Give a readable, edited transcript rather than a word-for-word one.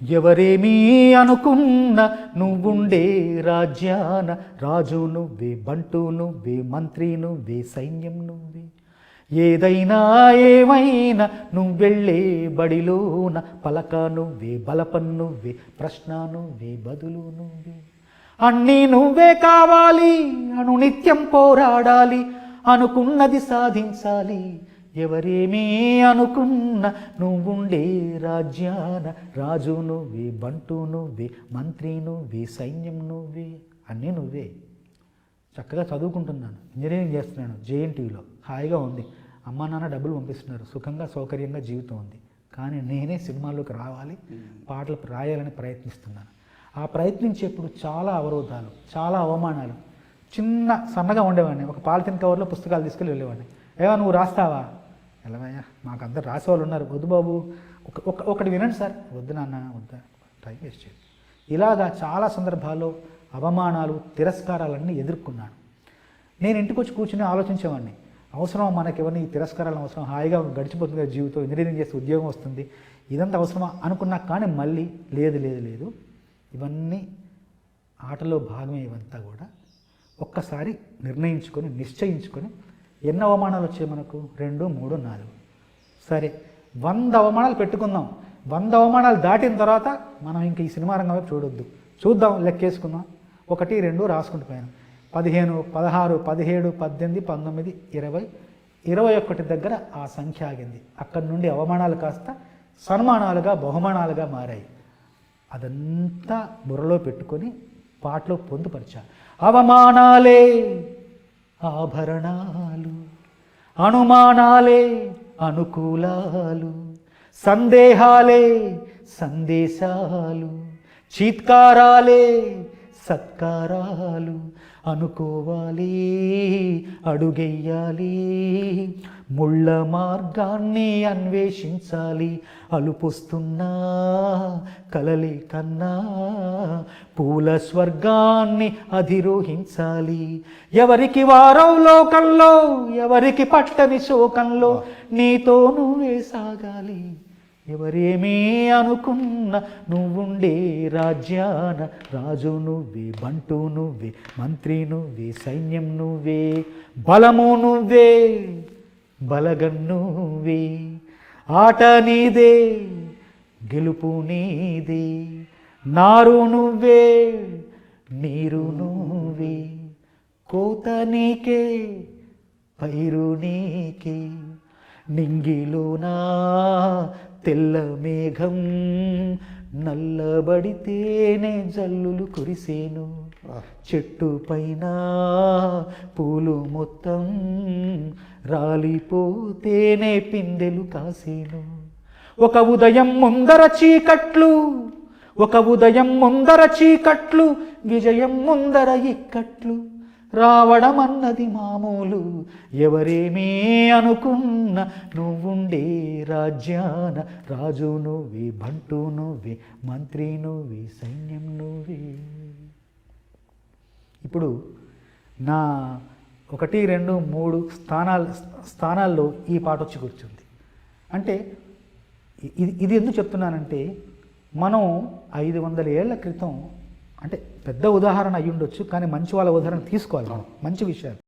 ఎవరేమీ అనుకున్న నువ్వుండే రాజ్యాన రాజు నువ్వే, బంటు నువ్వే, మంత్రి నువ్వే, సైన్యం నువ్వే. ఏదైనా ఏమైనా నువ్వెళ్ళే బడిలోన పలక నువ్వే, బలపం నువ్వే, ప్రశ్న నువ్వే, బదులు నువ్వే. అన్నీ నువ్వే కావాలి, అనునిత్యం పోరాడాలి, అనుకున్నది సాధించాలి. ఎవరేమీ అనుకున్న నువ్వుండే రాజ్యాన రాజు నువ్వే, బంటు నువ్వే, మంత్రి నువ్వే, సైన్యం నువ్వే. అన్నీ నువ్వే. చక్కగా చదువుకుంటున్నాను, ఇంజనీరింగ్ చేస్తున్నాను, జేఎన్టీయూలో హాయిగా ఉంది. అమ్మ నాన్న డబ్బులు పంపిస్తున్నారు, సుఖంగా సౌకర్యంగా జీవితం ఉంది. కానీ నేనే సినిమాల్లోకి రావాలి, పాటలు రాయాలని ప్రయత్నిస్తున్నాను. ఆ ప్రయత్నించేప్పుడు చాలా అవరోధాలు, చాలా అవమానాలు. చిన్న సన్నగా ఉండేవాడిని, ఒక పాలిథిన్ కవర్లో పుస్తకాలు తీసుకెళ్ళి వెళ్ళేవాడిని. ఏవా నువ్వు రాస్తావా? ఎలావయ్యా, మాకు అందరు రాసేవాళ్ళు ఉన్నారు, వద్దు బాబు, ఒకటి వినండి సార్. వద్దు నాన్న, వద్దా, టైం వేస్ట్ చేయదు. ఇలాగా చాలా సందర్భాల్లో అవమానాలు, తిరస్కారాలన్నీ ఎదుర్కొన్నాను. నేను ఇంటికి వచ్చి కూర్చుని ఆలోచించేవాడిని, అవసరం మనకి ఎవరిని ఈ తిరస్కారాలను అవసరం, హాయిగా గడిచిపోతుంది కదా జీవితం, ఇంజనీరింగ్ చేస్తే ఉద్యోగం వస్తుంది, ఇదంతా అవసరమా అనుకున్నా. కానీ మళ్ళీ లేదు లేదు లేదు, ఇవన్నీ ఆటలో భాగమే. ఇవంతా కూడా ఒక్కసారి నిర్ణయించుకొని, నిశ్చయించుకొని, ఎన్ని అవమానాలు వచ్చాయి మనకు? 2, 3, 4. సరే, 100 అవమానాలు పెట్టుకుందాం. 100 అవమానాలు దాటిన తర్వాత మనం ఇంక ఈ సినిమా రంగం వైపు చూడొద్దు, చూద్దాం, లెక్కేసుకుందాం. 1, 2 రాసుకుంటూ పోయాను. 15, 16, 17, 18, 19, 20, 21 దగ్గర ఆ సంఖ్య ఆగింది. అక్కడి నుండి అవమానాలు కాస్త సన్మానాలుగా, బహుమానాలుగా మారాయి. అదంతా బుర్రలో పెట్టుకొని పాటలో పొందుపరిచా. అవమానాలే ఆభరణాలు, అనుమానాలే అనుకూలాలు, సందేహాలే సందేశాలు, చీత్కారాలే సత్కారాలు. అనుకోవాలి, అడుగెయ్యాలి, ముళ్ళ మార్గాన్ని అన్వేషించాలి. అలుపొస్తున్నా కలలే కన్నా పూల స్వర్గాన్ని అధిరోహించాలి. ఎవరికి వారో లోకంలో, ఎవరికి పట్టని శోకంలో, నీతో నువ్వే సాగాలి. ఎవరేమీ అనుకున్న నువ్వుండే రాజ్యాన రాజు నువ్వే, బంటు నువ్వే, మంత్రి నువ్వే, సైన్యం నువ్వే. బలము నువ్వే, బలగం నువ్వే. ఆట నీదే, గెలుపు నీదే. నారు నువ్వే, నీరు నువ్వే. కోత నీకే, పైరు నీకే. నింగిలోనా తెల్ల మేఘం నల్లబడితేనే జల్లులు కురిసేను. చెట్టు పైన పూలు మొత్తం రాలిపోతేనే పిందెలు కాసేను. ఒక ఉదయం ముందర చీకట్లు, ఒక ఉదయం ముందర చీకట్లు, విజయం ముందర ఇక్కట్లు. రావడం అన్నది మామూలు, ఎవరేమీ అనుకున్న నువ్వుండే రాజ్యాన రాజు నువ్వే, బంటు నువ్వే, మంత్రి నువ్వే, సైన్యం నువ్వే. ఇప్పుడు నా 1, 2, 3 స్థానాల్లో ఈ పాట వచ్చి కూర్చుంది. అంటే ఇది ఎందుకు చెప్తున్నానంటే, మనం 500 ఏళ్ల క్రితం, అంటే పెద్ద ఉదాహరణ అయ్యి ఉండొచ్చు, కానీ మంచి వాళ్ళ ఉదాహరణ తీసుకోవాలి మనం, మంచి విషయాలు.